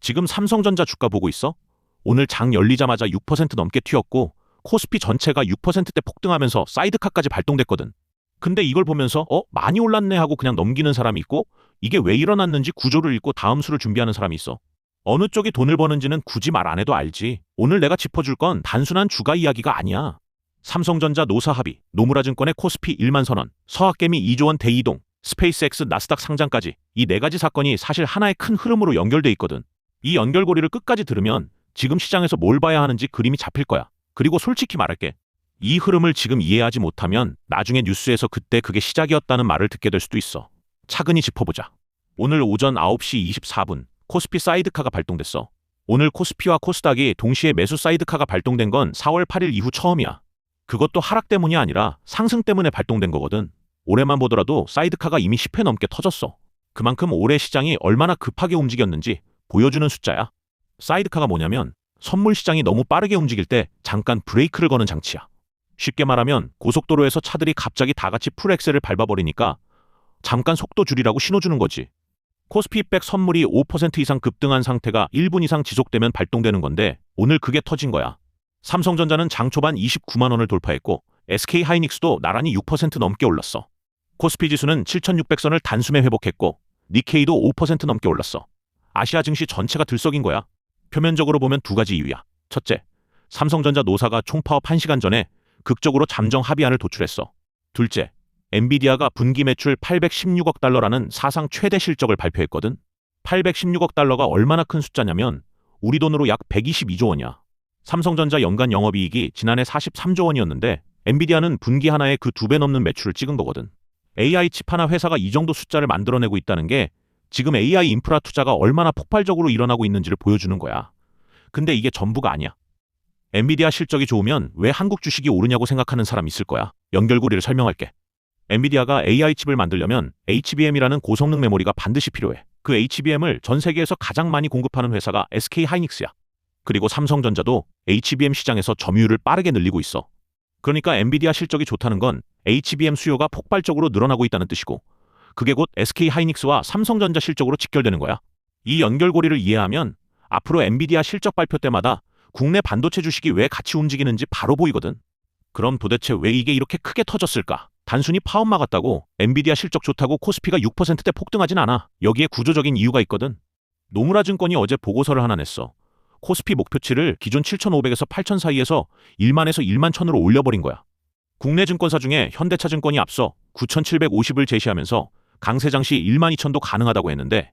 지금 삼성전자 주가 보고 있어? 오늘 장 열리자마자 6% 넘게 튀었고 코스피 전체가 6%대 폭등하면서 사이드카까지 발동됐거든. 근데 이걸 보면서 많이 올랐네 하고 그냥 넘기는 사람이 있고 이게 왜 일어났는지 구조를 읽고 다음 수를 준비하는 사람이 있어. 어느 쪽이 돈을 버는지는 굳이 말 안 해도 알지. 오늘 내가 짚어줄 건 단순한 주가 이야기가 아니야. 삼성전자 노사 합의, 노무라증권의 코스피 1만 선언, 서학개미 2조 원 대이동, 스페이스X 나스닥 상장까지 이 네 가지 사건이 사실 하나의 큰 흐름으로 연결돼 있거든. 이 연결고리를 끝까지 들으면 지금 시장에서 뭘 봐야 하는지 그림이 잡힐 거야. 그리고 솔직히 말할게. 이 흐름을 지금 이해하지 못하면 나중에 뉴스에서 그때 그게 시작이었다는 말을 듣게 될 수도 있어. 차근히 짚어보자. 오늘 오전 9시 24분 코스피 사이드카가 발동됐어. 오늘 코스피와 코스닥이 동시에 매수 사이드카가 발동된 건 4월 8일 이후 처음이야. 그것도 하락 때문이 아니라 상승 때문에 발동된 거거든. 올해만 보더라도 사이드카가 이미 10회 넘게 터졌어. 그만큼 올해 시장이 얼마나 급하게 움직였는지 보여주는 숫자야. 사이드카가 뭐냐면 선물 시장이 너무 빠르게 움직일 때 잠깐 브레이크를 거는 장치야. 쉽게 말하면 고속도로에서 차들이 갑자기 다 같이 풀엑셀을 밟아버리니까 잠깐 속도 줄이라고 신호 주는 거지. 코스피 100 선물이 5% 이상 급등한 상태가 1분 이상 지속되면 발동되는 건데 오늘 그게 터진 거야. 삼성전자는 장 초반 29만 원을 돌파했고 SK하이닉스도 나란히 6% 넘게 올랐어. 코스피 지수는 7,600선을 단숨에 회복했고 니케이도 5% 넘게 올랐어. 아시아 증시 전체가 들썩인 거야. 표면적으로 보면 두 가지 이유야. 첫째, 삼성전자 노사가 총파업 1시간 전에 극적으로 잠정 합의안을 도출했어. 둘째, 엔비디아가 분기 매출 816억 달러라는 사상 최대 실적을 발표했거든. 816억 달러가 얼마나 큰 숫자냐면 우리 돈으로 약 122조 원이야. 삼성전자 연간 영업이익이 지난해 43조 원이었는데 엔비디아는 분기 하나에 그 2배 넘는 매출을 찍은 거거든. AI 칩 하나 회사가 이 정도 숫자를 만들어내고 있다는 게 지금 AI 인프라 투자가 얼마나 폭발적으로 일어나고 있는지를 보여주는 거야. 근데 이게 전부가 아니야. 엔비디아 실적이 좋으면 왜 한국 주식이 오르냐고 생각하는 사람 있을 거야. 연결고리를 설명할게. 엔비디아가 AI 칩을 만들려면 HBM이라는 고성능 메모리가 반드시 필요해. 그 HBM을 전 세계에서 가장 많이 공급하는 회사가 SK하이닉스야. 그리고 삼성전자도 HBM 시장에서 점유율을 빠르게 늘리고 있어. 그러니까 엔비디아 실적이 좋다는 건 HBM 수요가 폭발적으로 늘어나고 있다는 뜻이고 그게 곧 SK하이닉스와 삼성전자 실적으로 직결되는 거야. 이 연결고리를 이해하면 앞으로 엔비디아 실적 발표 때마다 국내 반도체 주식이 왜 같이 움직이는지 바로 보이거든. 그럼 도대체 왜 이게 이렇게 크게 터졌을까? 단순히 파업 막았다고 엔비디아 실적 좋다고 코스피가 6%대 폭등하진 않아. 여기에 구조적인 이유가 있거든. 노무라 증권이 어제 보고서를 하나 냈어. 코스피 목표치를 기존 7,500에서 8,000 사이에서 1만에서 1만 1,000으로 올려버린 거야. 국내 증권사 중에 현대차증권이 앞서 9,750을 제시하면서 강세장시 1만 2천도 가능하다고 했는데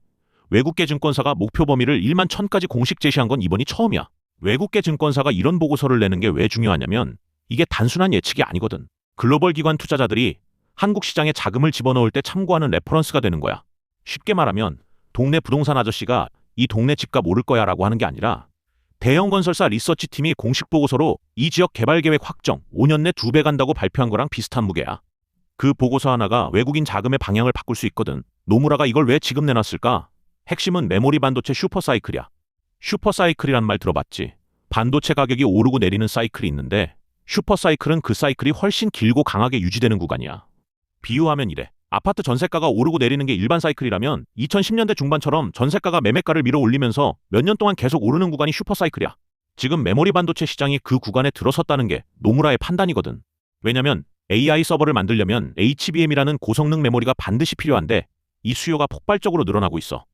외국계 증권사가 목표 범위를 1만 1,000까지 공식 제시한 건 이번이 처음이야. 외국계 증권사가 이런 보고서를 내는 게 왜 중요하냐면 이게 단순한 예측이 아니거든. 글로벌 기관 투자자들이 한국 시장에 자금을 집어넣을 때 참고하는 레퍼런스가 되는 거야. 쉽게 말하면 동네 부동산 아저씨가 이 동네 집값 오를 거야 라고 하는 게 아니라 대형 건설사 리서치팀이 공식 보고서로 이 지역 개발 계획 확정 5년 내 2배 간다고 발표한 거랑 비슷한 무게야. 그 보고서 하나가 외국인 자금의 방향을 바꿀 수 있거든. 노무라가 이걸 왜 지금 내놨을까? 핵심은 메모리 반도체 슈퍼사이클이야. 슈퍼사이클이란 말 들어봤지? 반도체 가격이 오르고 내리는 사이클이 있는데 슈퍼사이클은 그 사이클이 훨씬 길고 강하게 유지되는 구간이야. 비유하면 이래. 아파트 전세가가 오르고 내리는 게 일반 사이클이라면 2010년대 중반처럼 전세가가 매매가를 밀어 올리면서 몇 년 동안 계속 오르는 구간이 슈퍼사이클이야. 지금 메모리 반도체 시장이 그 구간에 들어섰다는 게 노무라의 판단이거든. 왜냐면 AI 서버를 만들려면 HBM이라는 고성능 메모리가 반드시 필요한데 이 수요가 폭발적으로 늘어나고 있어.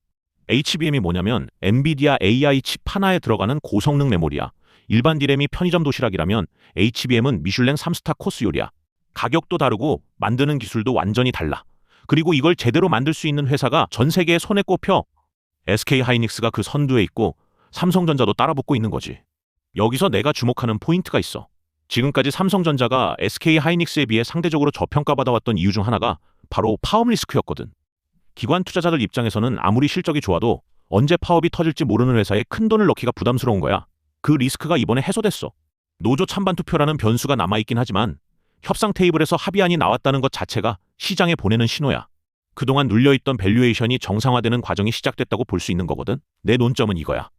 HBM이 뭐냐면 엔비디아 AI 칩 하나에 들어가는 고성능 메모리야. 일반 디램이 편의점 도시락이라면 HBM은 미슐랭 3스타 코스 요리야. 가격도 다르고 만드는 기술도 완전히 달라. 그리고 이걸 제대로 만들 수 있는 회사가 전 세계에 손에 꼽혀. SK하이닉스가 그 선두에 있고 삼성전자도 따라붙고 있는 거지. 여기서 내가 주목하는 포인트가 있어. 지금까지 삼성전자가 SK하이닉스에 비해 상대적으로 저평가받아왔던 이유 중 하나가 바로 파업 리스크였거든. 기관 투자자들 입장에서는 아무리 실적이 좋아도 언제 파업이 터질지 모르는 회사에 큰 돈을 넣기가 부담스러운 거야. 그 리스크가 이번에 해소됐어. 노조 찬반 투표라는 변수가 남아있긴 하지만 협상 테이블에서 합의안이 나왔다는 것 자체가 시장에 보내는 신호야. 그동안 눌려있던 밸류에이션이 정상화되는 과정이 시작됐다고 볼 수 있는 거거든. 내 논점은 이거야.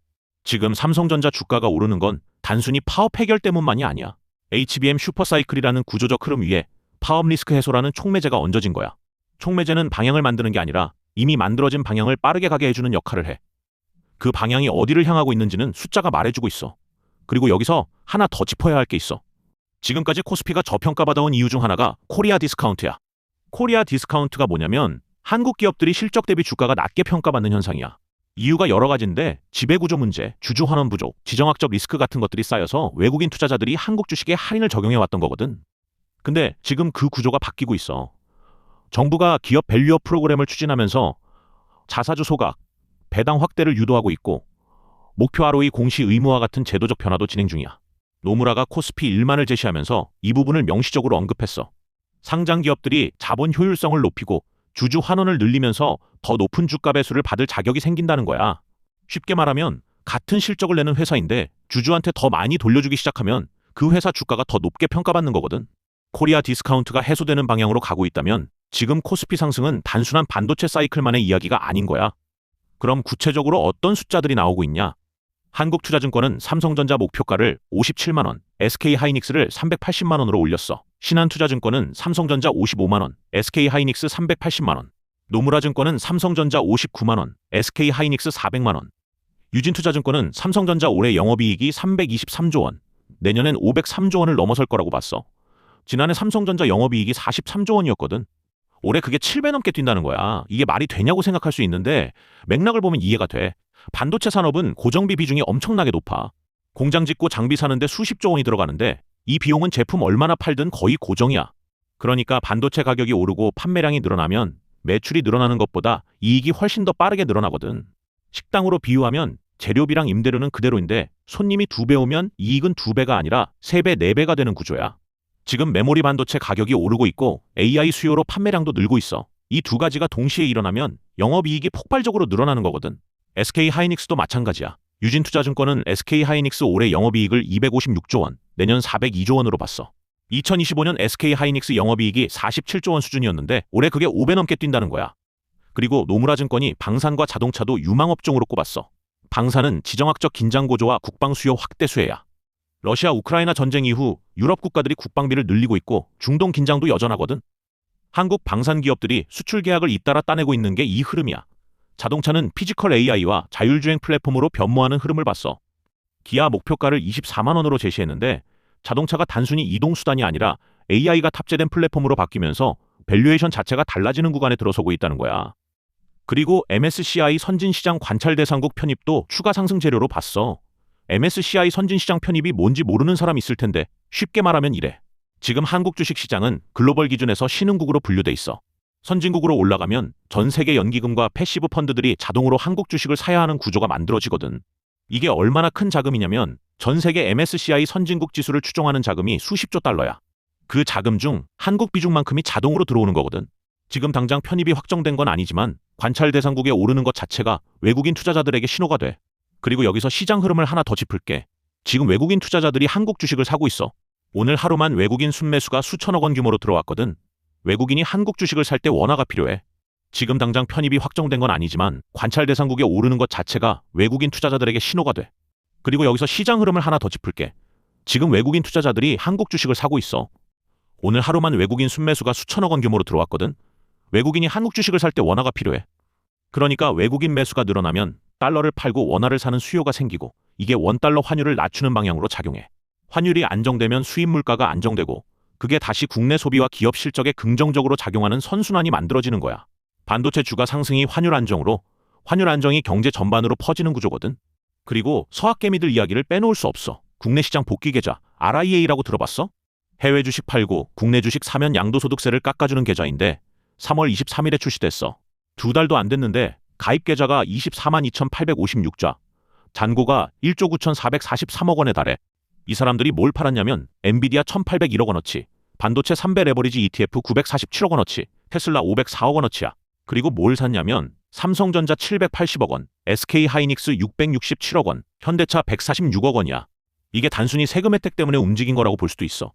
지금 삼성전자 주가가 오르는 건 단순히 파업 해결 때문만이 아니야. HBM 슈퍼사이클이라는 구조적 흐름 위에 파업 리스크 해소라는 촉매제가 얹어진 거야. 촉매제는 방향을 만드는 게 아니라 이미 만들어진 방향을 빠르게 가게 해주는 역할을 해. 그 방향이 어디를 향하고 있는지는 숫자가 말해주고 있어. 그리고 여기서 하나 더 짚어야 할 게 있어. 지금까지 코스피가 저평가받아온 이유 중 하나가 코리아 디스카운트야. 코리아 디스카운트가 뭐냐면 한국 기업들이 실적 대비 주가가 낮게 평가받는 현상이야. 이유가 여러 가지인데 지배구조 문제, 주주 환원 부족, 지정학적 리스크 같은 것들이 쌓여서 외국인 투자자들이 한국 주식에 할인을 적용해왔던 거거든. 근데 지금 그 구조가 바뀌고 있어. 정부가 기업 밸류업 프로그램을 추진하면서 자사주 소각, 배당 확대를 유도하고 있고 목표 ROE 공시 의무화 같은 제도적 변화도 진행 중이야. 노무라가 코스피 1만을 제시하면서 이 부분을 명시적으로 언급했어. 상장 기업들이 자본 효율성을 높이고 주주 환원을 늘리면서 더 높은 주가 배수를 받을 자격이 생긴다는 거야. 쉽게 말하면 같은 실적을 내는 회사인데 주주한테 더 많이 돌려주기 시작하면 그 회사 주가가 더 높게 평가받는 거거든. 코리아 디스카운트가 해소되는 방향으로 가고 있다면 지금 코스피 상승은 단순한 반도체 사이클만의 이야기가 아닌 거야. 그럼 구체적으로 어떤 숫자들이 나오고 있냐? 한국투자증권은 삼성전자 목표가를 57만 원, SK하이닉스를 380만 원으로 올렸어. 신한투자증권은 삼성전자 55만 원, SK하이닉스 380만 원. 노무라증권은 삼성전자 59만 원, SK하이닉스 400만 원. 유진투자증권은 삼성전자 올해 영업이익이 323조 원, 내년엔 503조 원을 넘어설 거라고 봤어. 지난해 삼성전자 영업이익이 43조 원이었거든. 올해 그게 7배 넘게 뛴다는 거야. 이게 말이 되냐고 생각할 수 있는데 맥락을 보면 이해가 돼. 반도체 산업은 고정비 비중이 엄청나게 높아. 공장 짓고 장비 사는데 수십조 원이 들어가는데 이 비용은 제품 얼마나 팔든 거의 고정이야. 그러니까 반도체 가격이 오르고 판매량이 늘어나면 매출이 늘어나는 것보다 이익이 훨씬 더 빠르게 늘어나거든. 식당으로 비유하면 재료비랑 임대료는 그대로인데 손님이 2배 오면 이익은 2배가 아니라 3배, 4배가 되는 구조야. 지금 메모리 반도체 가격이 오르고 있고 AI 수요로 판매량도 늘고 있어. 이 두 가지가 동시에 일어나면 영업이익이 폭발적으로 늘어나는 거거든. SK하이닉스도 마찬가지야. 유진투자증권은 SK하이닉스 올해 영업이익을 256조 원, 내년 402조 원으로 봤어. 2025년 SK하이닉스 영업이익이 47조 원 수준이었는데 올해 그게 5배 넘게 뛴다는 거야. 그리고 노무라증권이 방산과 자동차도 유망업종으로 꼽았어. 방산은 지정학적 긴장 고조와 국방 수요 확대 수혜야. 러시아 우크라이나 전쟁 이후 유럽 국가들이 국방비를 늘리고 있고 중동 긴장도 여전하거든. 한국 방산 기업들이 수출 계약을 잇따라 따내고 있는 게 이 흐름이야. 자동차는 피지컬 AI와 자율주행 플랫폼으로 변모하는 흐름을 봤어. 기아 목표가를 24만 원으로 제시했는데 자동차가 단순히 이동수단이 아니라 AI가 탑재된 플랫폼으로 바뀌면서 밸류에이션 자체가 달라지는 구간에 들어서고 있다는 거야. 그리고 MSCI 선진시장 관찰대상국 편입도 추가 상승 재료로 봤어. MSCI 선진시장 편입이 뭔지 모르는 사람 있을 텐데 쉽게 말하면 이래. 지금 한국 주식시장은 글로벌 기준에서 신흥국으로 분류돼 있어. 선진국으로 올라가면 전 세계 연기금과 패시브 펀드들이 자동으로 한국 주식을 사야 하는 구조가 만들어지거든. 이게 얼마나 큰 자금이냐면 전 세계 MSCI 선진국 지수를 추종하는 자금이 수십조 달러야. 그 자금 중 한국 비중만큼이 자동으로 들어오는 거거든. 지금 당장 편입이 확정된 건 아니지만 관찰 대상국에 오르는 것 자체가 외국인 투자자들에게 신호가 돼. 그리고 여기서 시장 흐름을 하나 더 짚을게. 지금 외국인 투자자들이 한국 주식을 사고 있어. 오늘 하루만 외국인 순매수가 수천억 원 규모로 들어왔거든. 외국인이 한국 주식을 살 때 원화가 필요해. 지금 당장 편입이 확정된 건 아니지만 관찰 대상국에 오르는 것 자체가 외국인 투자자들에게 신호가 돼. 그리고 여기서 시장 흐름을 하나 더 짚을게. 지금 외국인 투자자들이 한국 주식을 사고 있어. 오늘 하루만 외국인 순매수가 수천억 원 규모로 들어왔거든. 외국인이 한국 주식을 살 때 원화가 필요해. 그러니까 외국인 매수가 늘어나면 달러를 팔고 원화를 사는 수요가 생기고 이게 원달러 환율을 낮추는 방향으로 작용해. 환율이 안정되면 수입 물가가 안정되고 그게 다시 국내 소비와 기업 실적에 긍정적으로 작용하는 선순환이 만들어지는 거야. 반도체 주가 상승이 환율 안정으로, 환율 안정이 경제 전반으로 퍼지는 구조거든. 그리고 서학개미들 이야기를 빼놓을 수 없어. 국내 시장 복귀 계좌, RIA라고 들어봤어? 해외 주식 팔고 국내 주식 사면 양도소득세를 깎아주는 계좌인데 3월 23일에 출시됐어. 2달도 안 됐는데 가입 계좌가 24만 2,856자, 잔고가 1조 9,443억 원에 달해. 이 사람들이 뭘 팔았냐면 엔비디아 1,801억 원어치, 반도체 3배 레버리지 ETF 947억 원어치, 테슬라 504억 원어치야. 그리고 뭘 샀냐면 삼성전자 780억 원, SK하이닉스 667억 원, 현대차 146억 원이야. 이게 단순히 세금 혜택 때문에 움직인 거라고 볼 수도 있어.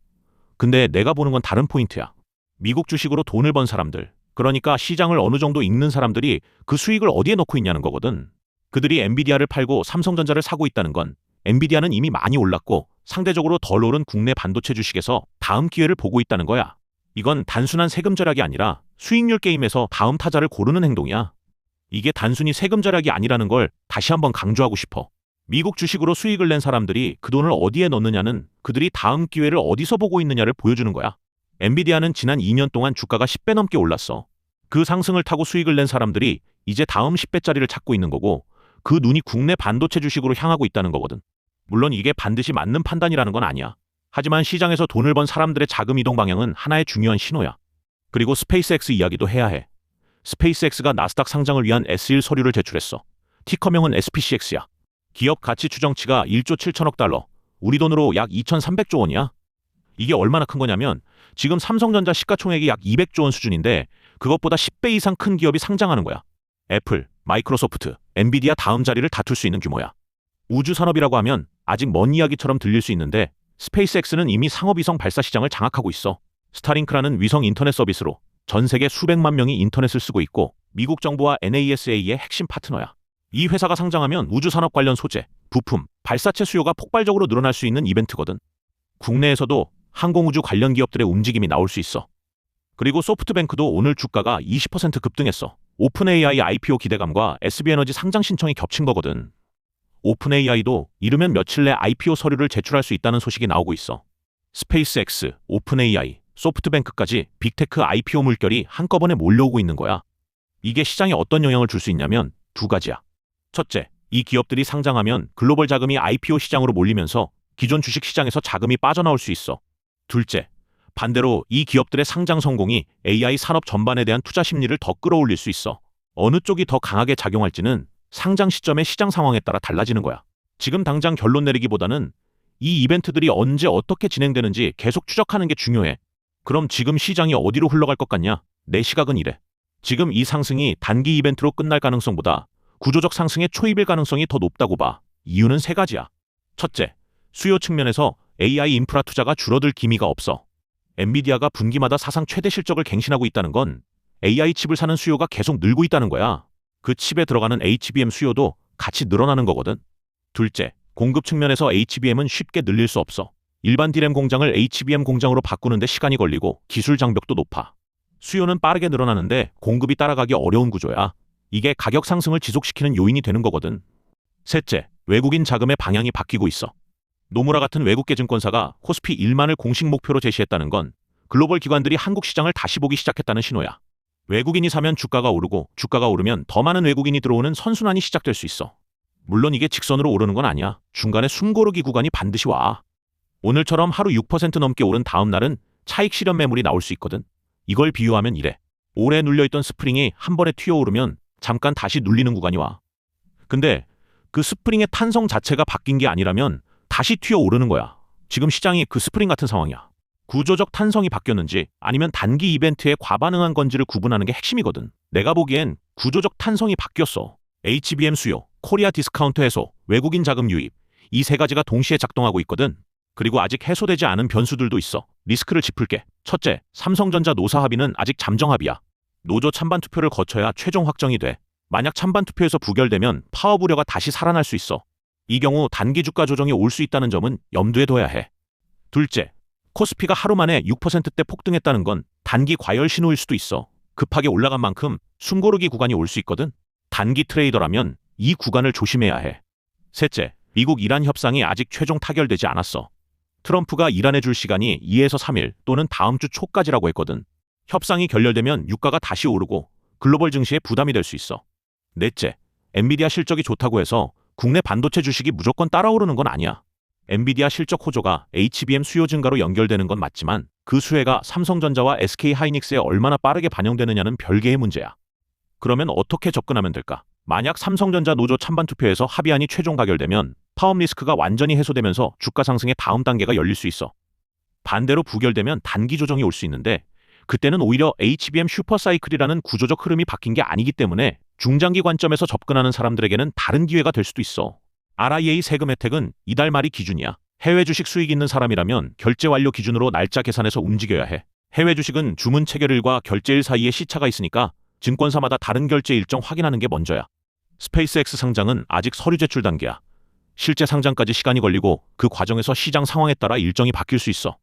근데 내가 보는 건 다른 포인트야. 미국 주식으로 돈을 번 사람들, 그러니까 시장을 어느 정도 읽는 사람들이 그 수익을 어디에 넣고 있냐는 거거든. 그들이 엔비디아를 팔고 삼성전자를 사고 있다는 건 엔비디아는 이미 많이 올랐고 상대적으로 덜 오른 국내 반도체 주식에서 다음 기회를 보고 있다는 거야. 이건 단순한 세금 절약이 아니라 수익률 게임에서 다음 타자를 고르는 행동이야. 이게 단순히 세금 절약이 아니라는 걸 다시 한번 강조하고 싶어. 미국 주식으로 수익을 낸 사람들이 그 돈을 어디에 넣느냐는 그들이 다음 기회를 어디서 보고 있느냐를 보여주는 거야. 엔비디아는 지난 2년 동안 주가가 10배 넘게 올랐어. 그 상승을 타고 수익을 낸 사람들이 이제 다음 10배짜리를 찾고 있는 거고, 그 눈이 국내 반도체 주식으로 향하고 있다는 거거든. 물론 이게 반드시 맞는 판단이라는 건 아니야. 하지만 시장에서 돈을 번 사람들의 자금 이동 방향은 하나의 중요한 신호야. 그리고 스페이스X 이야기도 해야 해. 스페이스X가 나스닥 상장을 위한 S1 서류를 제출했어. 티커명은 SPCX야. 기업 가치 추정치가 1조 7천억 달러, 우리 돈으로 약 2,300조 원이야. 이게 얼마나 큰 거냐면 지금 삼성전자 시가총액이 약 200조 원 수준인데 그것보다 10배 이상 큰 기업이 상장하는 거야. 애플, 마이크로소프트, 엔비디아 다음 자리를 다툴 수 있는 규모야. 우주 산업이라고 하면 아직 먼 이야기처럼 들릴 수 있는데 스페이스X는 이미 상업위성 발사 시장을 장악하고 있어. 스타링크라는 위성 인터넷 서비스로 전 세계 수백만 명이 인터넷을 쓰고 있고 미국 정부와 NASA의 핵심 파트너야. 이 회사가 상장하면 우주산업 관련 소재, 부품, 발사체 수요가 폭발적으로 늘어날 수 있는 이벤트거든. 국내에서도 항공우주 관련 기업들의 움직임이 나올 수 있어. 그리고 소프트뱅크도 오늘 주가가 20% 급등했어. 오픈AI IPO 기대감과 SB에너지 상장 신청이 겹친 거거든. 오픈AI도 이르면 며칠 내 IPO 서류를 제출할 수 있다는 소식이 나오고 있어. 스페이스X, 오픈AI, 소프트뱅크까지 빅테크 IPO 물결이 한꺼번에 몰려오고 있는 거야. 이게 시장에 어떤 영향을 줄 수 있냐면 두 가지야. 첫째, 이 기업들이 상장하면 글로벌 자금이 IPO 시장으로 몰리면서 기존 주식 시장에서 자금이 빠져나올 수 있어. 둘째, 반대로 이 기업들의 상장 성공이 AI 산업 전반에 대한 투자 심리를 더 끌어올릴 수 있어. 어느 쪽이 더 강하게 작용할지는 상장 시점의 시장 상황에 따라 달라지는 거야. 지금 당장 결론 내리기보다는 이 이벤트들이 언제 어떻게 진행되는지 계속 추적하는 게 중요해. 그럼 지금 시장이 어디로 흘러갈 것 같냐? 내 시각은 이래. 지금 이 상승이 단기 이벤트로 끝날 가능성보다 구조적 상승의 초입일 가능성이 더 높다고 봐. 이유는 세 가지야. 첫째, 수요 측면에서 AI 인프라 투자가 줄어들 기미가 없어. 엔비디아가 분기마다 사상 최대 실적을 갱신하고 있다는 건 AI 칩을 사는 수요가 계속 늘고 있다는 거야. 그 칩에 들어가는 HBM 수요도 같이 늘어나는 거거든. 둘째, 공급 측면에서 HBM은 쉽게 늘릴 수 없어. 일반 D램 공장을 HBM 공장으로 바꾸는데 시간이 걸리고 기술 장벽도 높아. 수요는 빠르게 늘어나는데 공급이 따라가기 어려운 구조야. 이게 가격 상승을 지속시키는 요인이 되는 거거든. 셋째, 외국인 자금의 방향이 바뀌고 있어. 노무라 같은 외국계 증권사가 코스피 1만을 공식 목표로 제시했다는 건 글로벌 기관들이 한국 시장을 다시 보기 시작했다는 신호야. 외국인이 사면 주가가 오르고 주가가 오르면 더 많은 외국인이 들어오는 선순환이 시작될 수 있어. 물론 이게 직선으로 오르는 건 아니야. 중간에 숨고르기 구간이 반드시 와. 오늘처럼 하루 6% 넘게 오른 다음 날은 차익 실현 매물이 나올 수 있거든. 이걸 비유하면 이래. 오래 눌려있던 스프링이 한 번에 튀어오르면 잠깐 다시 눌리는 구간이 와. 근데 그 스프링의 탄성 자체가 바뀐 게 아니라면 다시 튀어오르는 거야. 지금 시장이 그 스프링 같은 상황이야. 구조적 탄성이 바뀌었는지 아니면 단기 이벤트에 과반응한 건지를 구분하는 게 핵심이거든. 내가 보기엔 구조적 탄성이 바뀌었어. HBM 수요, 코리아 디스카운트 해소, 외국인 자금 유입, 이 세 가지가 동시에 작동하고 있거든. 그리고 아직 해소되지 않은 변수들도 있어. 리스크를 짚을게. 첫째, 삼성전자 노사 합의는 아직 잠정 합의야. 노조 찬반 투표를 거쳐야 최종 확정이 돼. 만약 찬반 투표에서 부결되면 파업 우려가 다시 살아날 수 있어. 이 경우 단기 주가 조정이 올 수 있다는 점은 염두에 둬야 해. 둘째, 코스피가 하루 만에 6%대 폭등했다는 건 단기 과열 신호일 수도 있어. 급하게 올라간 만큼 숨고르기 구간이 올 수 있거든. 단기 트레이더라면 이 구간을 조심해야 해. 셋째, 미국 이란 협상이 아직 최종 타결되지 않았어. 트럼프가 이란에 줄 시간이 2에서 3일 또는 다음 주 초까지라고 했거든. 협상이 결렬되면 유가가 다시 오르고 글로벌 증시에 부담이 될 수 있어. 넷째, 엔비디아 실적이 좋다고 해서 국내 반도체 주식이 무조건 따라오르는 건 아니야. 엔비디아 실적 호조가 HBM 수요 증가로 연결되는 건 맞지만 그 수혜가 삼성전자와 SK하이닉스에 얼마나 빠르게 반영되느냐는 별개의 문제야. 그러면 어떻게 접근하면 될까? 만약 삼성전자 노조 찬반 투표에서 합의안이 최종 가결되면 파업 리스크가 완전히 해소되면서 주가 상승의 다음 단계가 열릴 수 있어. 반대로 부결되면 단기 조정이 올 수 있는데 그때는 오히려 HBM 슈퍼사이클이라는 구조적 흐름이 바뀐 게 아니기 때문에 중장기 관점에서 접근하는 사람들에게는 다른 기회가 될 수도 있어. RIA 세금 혜택은 이달 말이 기준이야. 해외 주식 수익 있는 사람이라면 결제 완료 기준으로 날짜 계산해서 움직여야 해. 해외 주식은 주문 체결일과 결제일 사이에 시차가 있으니까 증권사마다 다른 결제 일정 확인하는 게 먼저야. 스페이스X 상장은 아직 서류 제출 단계야. 실제 상장까지 시간이 걸리고 그 과정에서 시장 상황에 따라 일정이 바뀔 수 있어.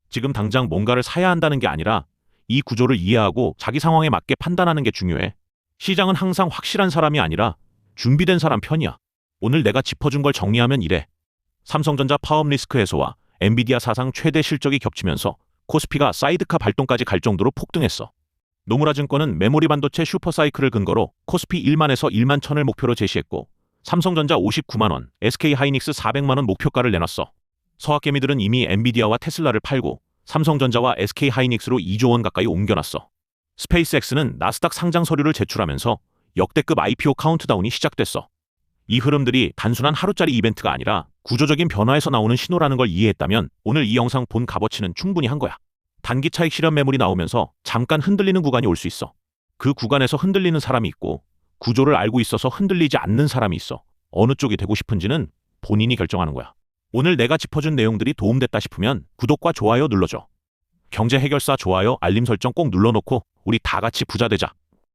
지금 당장 뭔가를 사야 한다는 게 아니라 이 구조를 이해하고 자기 상황에 맞게 판단하는 게 중요해. 시장은 항상 확실한 사람이 아니라 준비된 사람 편이야. 오늘 내가 짚어준 걸 정리하면 이래. 삼성전자 파업 리스크 해소와 엔비디아 사상 최대 실적이 겹치면서 코스피가 사이드카 발동까지 갈 정도로 폭등했어. 노무라 증권은 메모리 반도체 슈퍼사이클을 근거로 코스피 1만에서 1만 1000을 목표로 제시했고 삼성전자 59만 원, SK하이닉스 400만 원 목표가를 내놨어. 서학개미들은 이미 엔비디아와 테슬라를 팔고 삼성전자와 SK하이닉스로 2조 원 가까이 옮겨놨어. 스페이스X는 나스닥 상장 서류를 제출하면서 역대급 IPO 카운트다운이 시작됐어. 이 흐름들이 단순한 하루짜리 이벤트가 아니라 구조적인 변화에서 나오는 신호라는 걸 이해했다면 오늘 이 영상 본 값어치는 충분히 한 거야. 단기 차익 실현 매물이 나오면서 잠깐 흔들리는 구간이 올 수 있어. 그 구간에서 흔들리는 사람이 있고 구조를 알고 있어서 흔들리지 않는 사람이 있어. 어느 쪽이 되고 싶은지는 본인이 결정하는 거야. 오늘 내가 짚어준 내용들이 도움됐다 싶으면 구독과 좋아요 눌러줘. 경제 해결사 좋아요 알림 설정 꼭 눌러놓고 우리 다 같이 부자 되자.